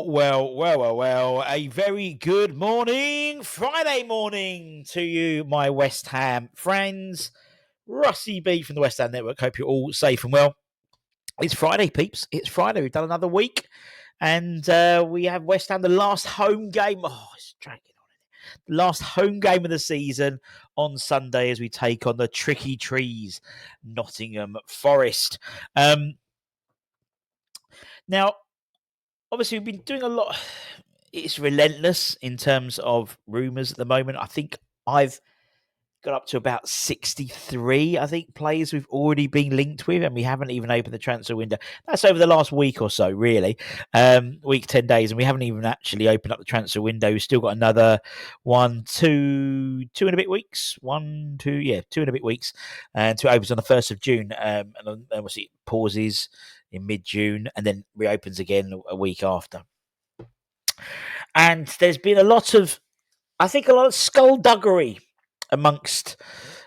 Well. A very good morning, Friday morning to you, my West Ham friends. Rusty B from the West Ham Network. Hope you're all safe and well. It's Friday, peeps. It's Friday. We've done another week. And we have West Ham, the last home game. Oh, it's dragging on. The last home game of the season on Sunday as we take on the Tricky Trees, Nottingham Forest. Now, obviously, we've been doing a lot. It's relentless in terms of rumours at the moment. I think I've got up to about 63, players we've already been linked with, and we haven't even opened the transfer window. That's over the last week or so, really. Week, 10 days, and we haven't even actually opened up the transfer window. We've still got another 2 and a bit weeks. 2 and a bit weeks. Until it opens on the 1st of June. And obviously it pauses in mid-June and then reopens again a week after. And there's been a lot of skullduggery amongst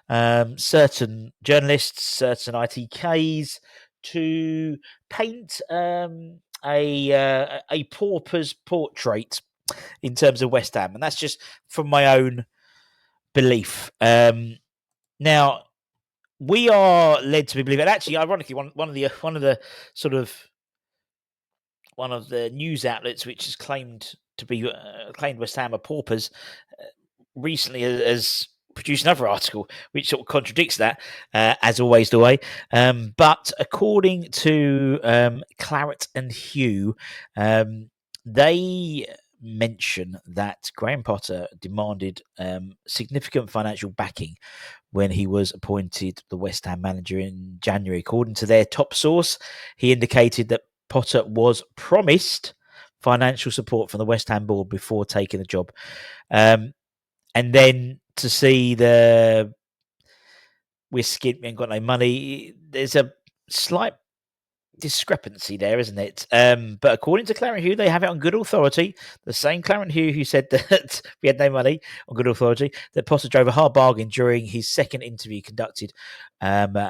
certain journalists, certain ITKs, to paint a pauper's portrait in terms of West Ham, and that's just from my own belief. Now, we are led to believe, and actually, ironically, one of the news outlets which has claimed West Ham are paupers recently has produced another article which sort of contradicts that, as always the way. But according to 𝙋𝙍𝙊𝙈𝙄𝙎𝙀, they mention that Graham Potter demanded significant financial backing when he was appointed the West Ham manager in January. According to their top source, he indicated that Potter was promised financial support from the West Ham board before taking the job. And then to see we're skint, we ain't got no money, there's a slight discrepancy there, isn't it? But according to 𝙋𝙍𝙊𝙈𝙄𝙎𝙀, they have it on good authority, the same 𝙋𝙍𝙊𝙈 who said that we had no money, on good authority, that Potter drove a hard bargain during his second interview conducted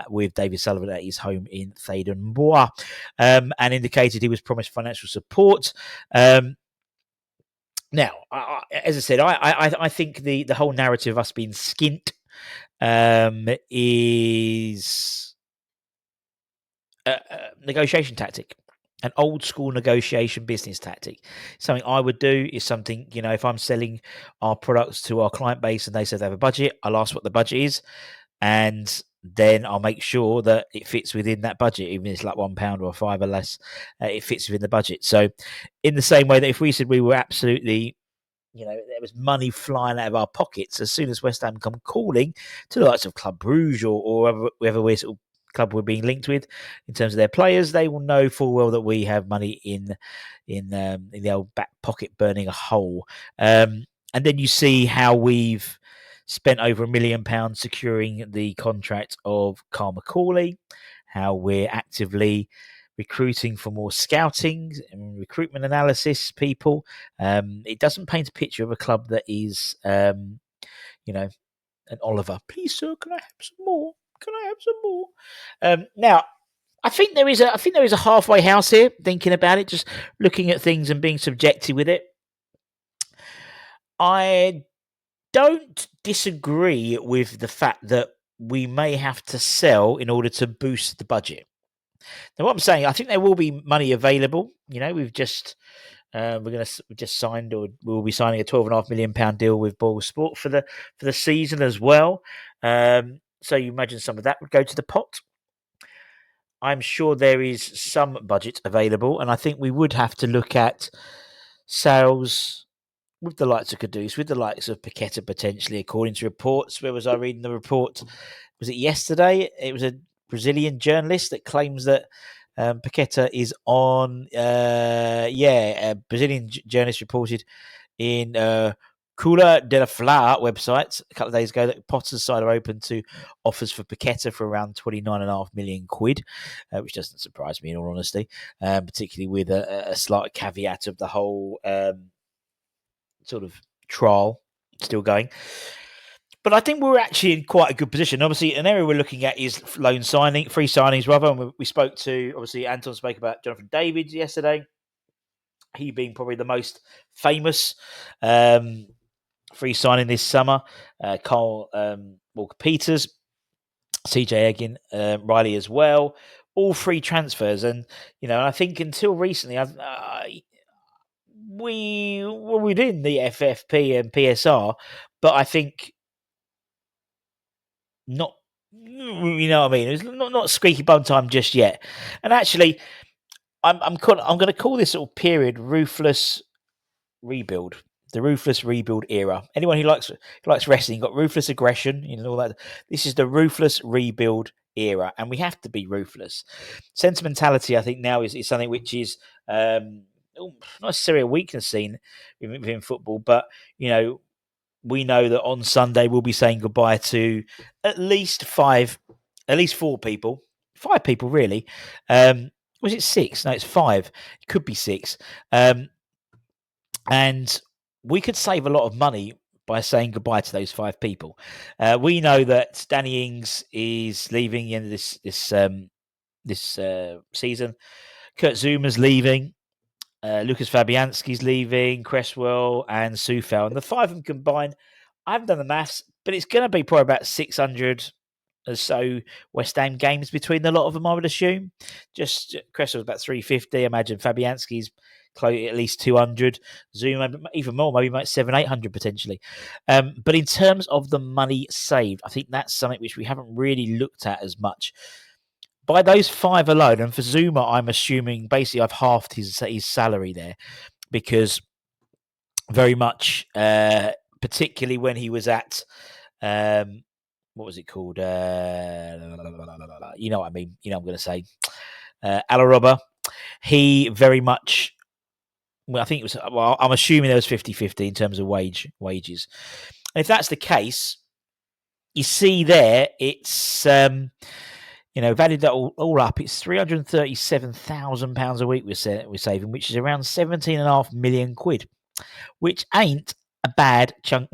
with David Sullivan at his home in 𝙋𝙍𝙊𝙈𝙄𝙎𝙀, and indicated he was promised financial support. Now, as I said, I think the whole narrative of us being skint is a negotiation tactic, an old school negotiation business tactic. Something I would do is something, if I'm selling our products to our client base and they say they have a budget, I'll ask what the budget is, and then I'll make sure that it fits within that budget, even if it's like £1 or £5 or less, it fits within the budget. So in the same way that if we said we were absolutely, there was money flying out of our pockets as soon as West Ham come calling to the likes of Club Bruges or whoever club we're being linked with in terms of their players, they will know full well that we have money in the old back pocket burning a hole. And then you see how we've spent over £1 million securing the contract of 𝙋𝙍𝙊𝙈𝙄𝙎𝙀, how we're actively recruiting for more scouting and recruitment analysis people. It doesn't paint a picture of a club that is, an Oliver. Please, sir, can I have some more? Now, I think there is a halfway house here. Thinking about it, just looking at things and being subjective with it, I don't disagree with the fact that we may have to sell in order to boost the budget. Now, what I'm saying, I think there will be money available. We've just signed, or we'll be signing a £12.5 million deal with Boyle Sport for the season as well. So you imagine some of that would go to the pot. I'm sure there is some budget available, and I think we would have to look at sales with the likes of Kudus, with the likes of Paqueta potentially, according to reports. Where was I reading the report? Was it yesterday? It was a Brazilian journalist that claims that Paqueta is on. A Brazilian journalist reported in 𝙋𝙍𝙊𝙈𝙄𝙎𝙀 website a couple of days ago that Potter's side are open to offers for Paqueta for around £29.5 million, which doesn't surprise me in all honesty, particularly with a slight caveat of the whole sort of trial still going. But I think we're actually in quite a good position. Obviously, an area we're looking at is free signings rather. And we spoke to, obviously, Anton spoke about Jonathan David yesterday. he being probably the most famous free signing this summer. Carl Walker-Peters, CJ Egan, Riley as well. All free transfers, and I think until recently, we were within the FFP and PSR, but I think not. You know what I mean? It's not squeaky bum time just yet. And actually, I'm going to call this sort of period ruthless rebuild, the ruthless rebuild era. Anyone who likes wrestling got ruthless aggression, all that. This is the ruthless rebuild era, and we have to be ruthless. Sentimentality, I think, now is something which is not necessarily a weakness seen within football, but we know that on Sunday we'll be saying goodbye to at least four people, five people really. Was it six? No, it's five. It could be six. And we could save a lot of money by saying goodbye to those five people. We know that Danny Ings is leaving the end of this season. Kurt Zuma's leaving. 𝙋𝙍𝙊𝙈𝙄𝙎𝙀𝘿 Fabianski's leaving. Cresswell and Soufal. And the five of them combined, I haven't done the maths, but it's going to be probably about 600 or so West Ham games between the lot of them, I would assume. Just Cresswell's about 350. I imagine Fabianski's close at least 200. Zuma even more, maybe like 700-800 potentially. But in terms of the money saved, I think that's something which we haven't really looked at as much. By those five alone, and for Zuma, I'm assuming basically I've halved his salary there, because very much, particularly when he was at what was it called? You know what I mean? I'm going to say Alaroba. He very much. Well, I think it was. Well, I'm assuming there was 50-50 in terms of wages. And if that's the case, you see there, it's valued that all up. It's £337,000 a week we're saving, which is around 17.5 million quid, which ain't a bad chunk.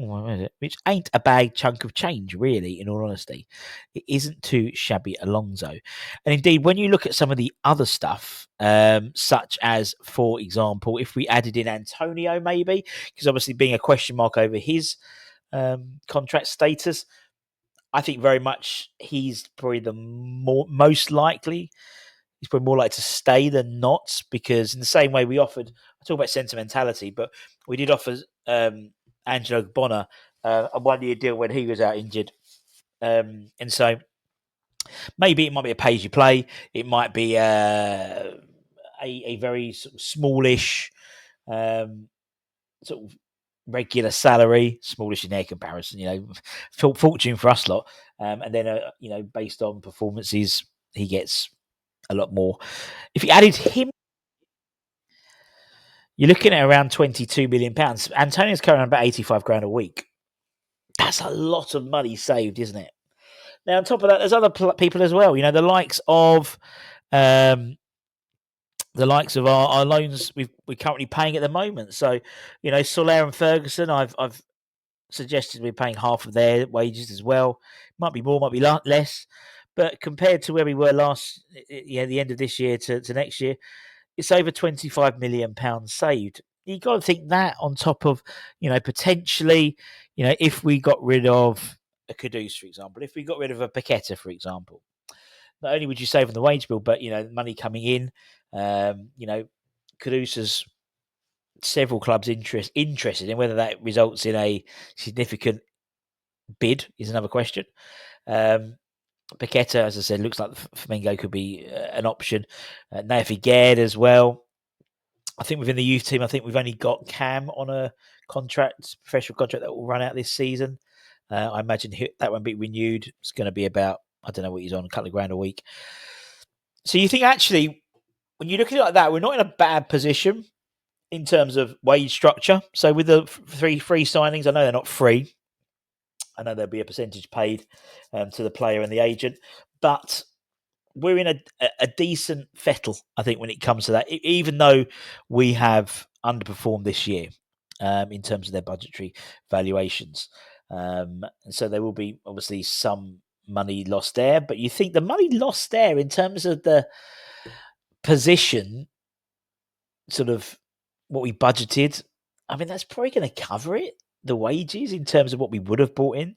Which ain't a bad chunk of change, really. In all honesty, it isn't too shabby alongso. And indeed, when you look at some of the other stuff, such as, for example, if we added in Antonio, maybe, because obviously being a question mark over his contract status, I think very much he's probably the most likely. He's probably more likely to stay than not, because in the same way we offered, I talk about sentimentality, but we did offer Angelo Bonner a 1-year deal when he was out injured. And so maybe it might be a pay-as-you-play. It might be a very sort of smallish sort of regular salary, smallish in their comparison, fortune for us lot. And then, based on performances, he gets a lot more. If you added him, you're looking at around £22 million. Antonio's currently about 85 grand a week. That's a lot of money saved, isn't it? Now, on top of that, there's other people as well. The likes of our loans we're currently paying at the moment. So, Soler and Ferguson, I've suggested we're paying half of their wages as well. Might be more, might be less. But compared to where we were the end of this year to next year, it's over £25 million saved. You've got to think that on top of, potentially, if we got rid of a Kudus, for example, if we got rid of a Paqueta, for example, not only would you save on the wage bill, but, money coming in, Kudus has several clubs interested in. Whether that results in a significant bid is another question. Paqueta, as I said, looks like Flamengo could be an option. Nafi Gerd as well. I think within the youth team, I think we've only got Cam on a professional contract that will run out this season. I imagine that won't be renewed. It's going to be about, I don't know what he's on, a couple of grand a week. So you think actually, when you look at it like that, we're not in a bad position in terms of wage structure. So with the 3 free signings, I know they're not free. I know there'll be a percentage paid to the player and the agent, but we're in a decent fettle, I think, when it comes to that, even though we have underperformed this year in terms of their budgetary valuations. And so there will be obviously some money lost there, but you think the money lost there in terms of the position sort of what we budgeted, I mean, that's probably going to cover it, the wages, in terms of what we would have bought in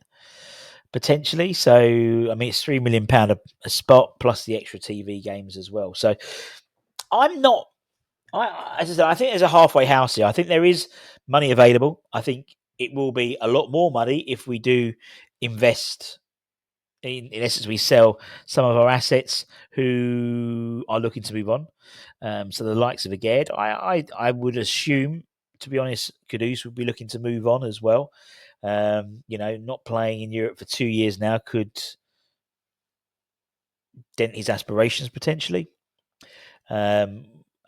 potentially. So, I mean, it's £3 million a spot plus the extra TV games as well. So, I'm not. As I said, I think there's a halfway house here. I think there is money available. I think it will be a lot more money if we do invest. In essence, we sell some of our assets who are looking to move on. So the likes of 𝙋𝙍𝙊𝙈, I would assume, to be honest, 𝙋𝙍𝙊𝙈 would be looking to move on as well. Not playing in Europe for 2 years now could dent his aspirations potentially.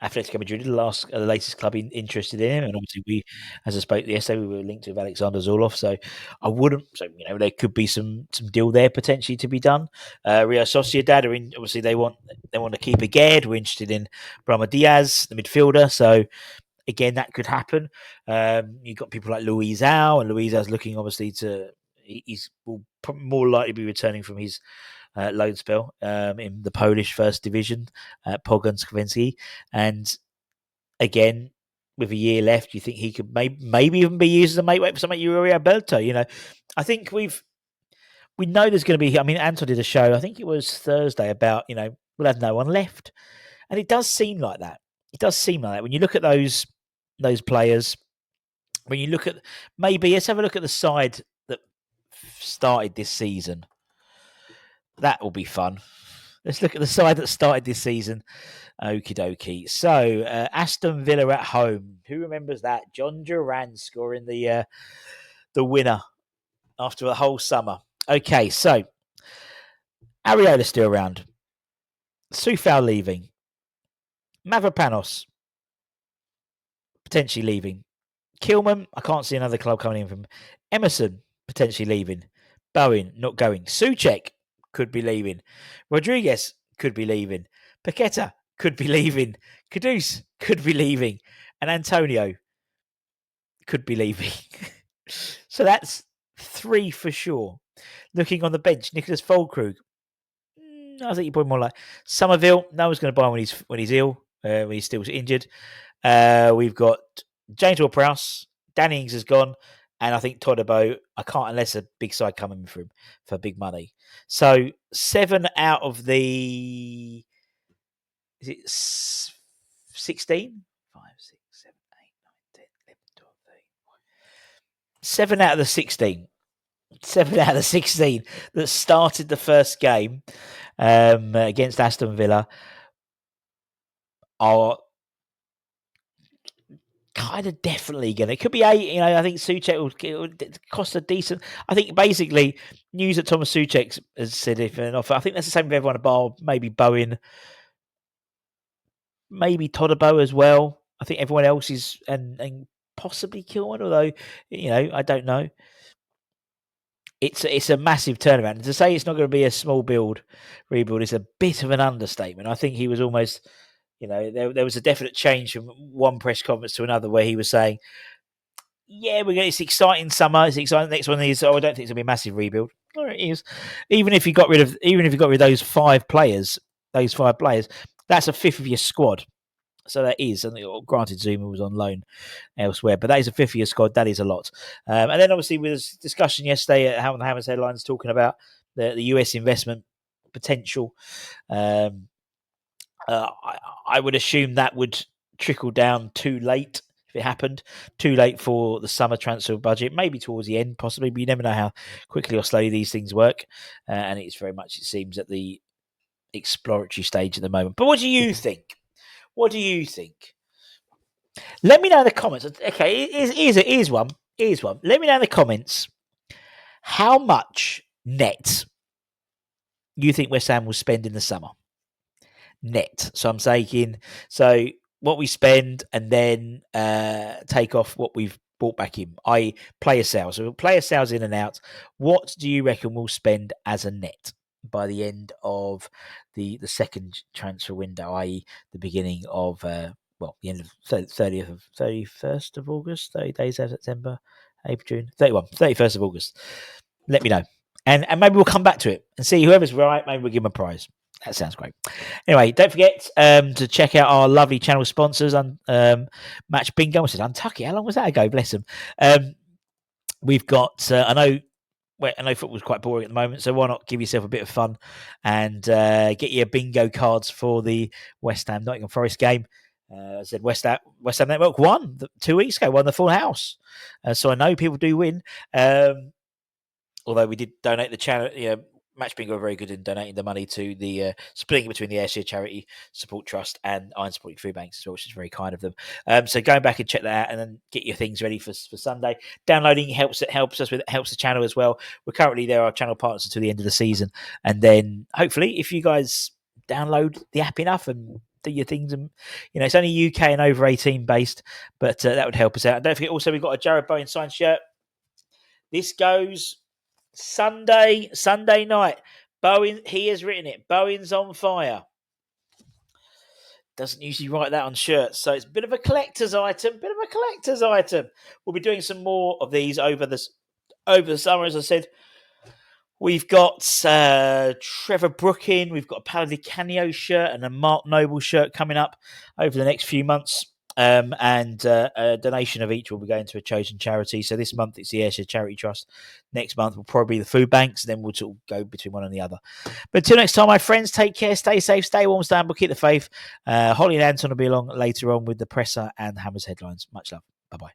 Atletico Madrid, the latest club interested in him, and obviously we, as I spoke yesterday, we were linked with Alexander Zorlov. So I wouldn't. So there could be some deal there potentially to be done. Real Sociedad are in. Obviously they want to keep 𝙋𝙍𝙊𝙈. We're interested in Brahma Diaz, the midfielder. So again, that could happen. You've got people like 𝙋𝙍𝙊𝙈, and 𝙋𝙍𝙊𝙈's looking obviously to. Will more likely be returning from his loan spell in the Polish first division at Pogoń Skrzynski. And again, with a year left, you think he could maybe even be used as a mate weight for something like Uriel Belto. I think we know there's going to be. I mean, Anton did a show, I think it was Thursday, about we'll have no one left, and it does seem like that. It does seem like that when you look at those players. When you look at let's have a look at the side that started this season. That will be fun. Let's look at the side that started this season. Okie dokie. So, Aston Villa at home. Who remembers that? John Duran scoring the winner after a whole summer. Okay, so Areola still around. Coufal leaving. Mavropanos potentially leaving. Kilman, I can't see another club coming in from. Emerson potentially leaving. Bowen not going. Souček could be leaving. Rodriguez could be leaving. Paqueta could be leaving. Kudus could be leaving. And Antonio could be leaving. So that's 3 for sure. Looking on the bench, Nicholas Füllkrug. I think you're probably more like Somerville. No one's going to buy him when he's ill, when he's still injured. We've got James Ward-Prowse. Danny Ings has gone. And I think Todibo, I can't, unless a big side coming for him for big money. So 7 out of the, is it 16? 5, 6, 7, 8, 9, 10, 11, 12, 13. 7 out of the 16. 7 out of the 16 that started the first game against Aston Villa are kind of definitely going to. It could be 8. I think Souček will cost a decent. I think basically news that Thomas Souček has said if an offer. I think that's the same with everyone at bar. Maybe Bowen, maybe Todibo as well. I think everyone else is and possibly Kilman, although I don't know. It's a massive turnaround. And to say it's not going to be a small rebuild is a bit of an understatement. I think he was almost, there was a definite change from one press conference to another where he was saying, "Yeah, it's exciting summer. It's exciting. Next one is. Oh, I don't think it's going to be a massive rebuild. Or it is. Even if you got rid of those 5 players, that's a fifth of your squad. So that is, and granted, Zuma was on loan elsewhere, but that is a fifth of your squad. That is a lot. And then obviously with this discussion yesterday at Hamilton Hammers headlines talking about the US investment potential. I would assume that would trickle down too late if it happened. Too late for the summer transfer budget, maybe towards the end, possibly, but you never know how quickly or slowly these things work. And it's very much, it seems, at the exploratory stage at the moment. But what do you think? What do you think? Let me know in the comments. Okay, here's one. Let me know in the comments how much net you think West Ham will spend in the summer. Net. So I'm saying, what we spend and then take off what we've bought back in, i.e. player sales. So player sales in and out. What do you reckon we'll spend as a net by the end of the second transfer window, i.e. the beginning of the end of 31st of August, 30 days out of September, April, June, 31st of August. Let me know. And maybe we'll come back to it and see whoever's right, maybe we'll give them a prize. That sounds great. Anyway, don't forget to check out our lovely channel sponsors on Match Bingo. I said Untucky. How long was that ago? Bless them. We've got, I know football's quite boring at the moment, so why not give yourself a bit of fun and get your bingo cards for the West Ham Nottingham Forest game. I said West Ham Network won 2 weeks ago, won the full house. So I know people do win. Although we did donate the channel, Match Bingo are very good in donating the money to the splitting between the Ayrshire Charity Support Trust and Iron Supporting Food Banks as well, which is very kind of them. So going back and check that out, and then get your things ready for Sunday. Downloading helps the channel as well. We're currently our channel partners until the end of the season, and then hopefully, if you guys download the app enough and do your things, and it's only UK and over 18 based, but that would help us out. And don't forget, also we've got a Jarrod Bowen signed shirt. This goes Sunday night. Bowen, he has written it. Bowen's on fire. Doesn't usually write that on shirts, so it's a bit of a collector's item. We'll be doing some more of these over the summer, as I said. We've got Trevor Brooking. We've got a Paolo Di Canio shirt and a Mark Noble shirt coming up over the next few months. And a donation of each will be going to a chosen charity. So this month it's the Ayrshire Charity Trust. Next month will probably be the food banks. Then we'll sort of go between one and the other. But until next time, my friends, take care, stay safe, stay warm, stay humble, keep the faith. Holly and Anton will be along later on with the presser and Hammers headlines. Much love. Bye-bye.